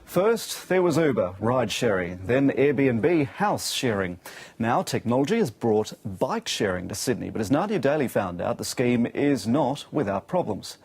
First, there was Uber, ride sharing, then Airbnb, house sharing. Now technology has brought bike sharing to Sydney, but as Nadia Daly found out, the scheme is not without problems.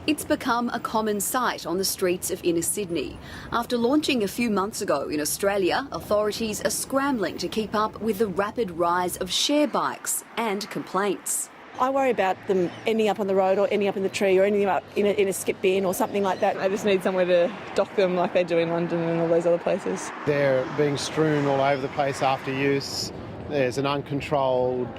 It's become a common sight on the streets of inner Sydney. After launching a few months ago in Australia, authorities are scrambling to keep up with the rapid rise of share bikes and complaints. I worry about them ending up on the road or ending up in the tree or ending up in a skip bin or something like that. I just need somewhere to dock them like they do in London and all those other places. They're being strewn all over the place after use. There's an uncontrolled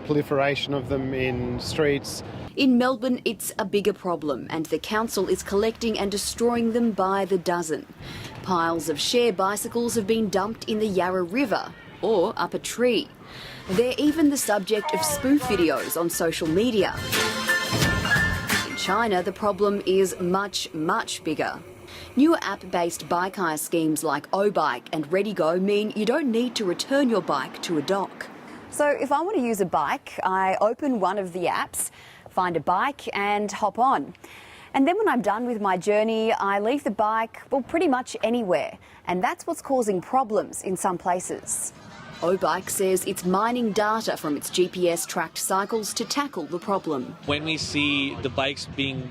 proliferation of them in streets. In Melbourne, it's a bigger problem, and the council is collecting and destroying them by the dozen. Piles of share bicycles have been dumped in the Yarra River or up a tree. They're even the subject of spoof videos on social media. In China, the problem is much, much bigger. Newer app-based bike hire schemes like oBike and ReadyGo mean you don't need to return your bike to a dock. So if I want to use a bike, I open one of the apps, find a bike and hop on. And then when I'm done with my journey, I leave the bike, well, pretty much anywhere. And that's what's causing problems in some places. oBike says it's mining data from its GPS-tracked cycles to tackle the problem. When we see the bikes being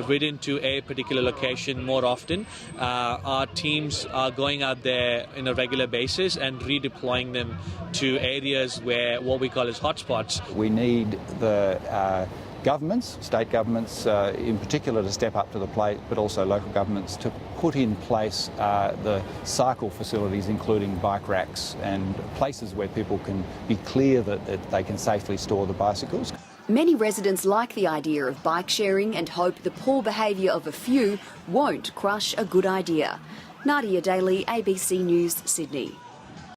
ridden to a particular location more often, our teams are going out there on a regular basis and redeploying them to areas where what we call as hotspots. We need the governments, state governments in particular, to step up to the plate, but also local governments to put in place the cycle facilities, including bike racks and places where people can be clear that they can safely store the bicycles. Many residents like the idea of bike sharing and hope the poor behaviour of a few won't crush a good idea. Nadia Daly, ABC News, Sydney.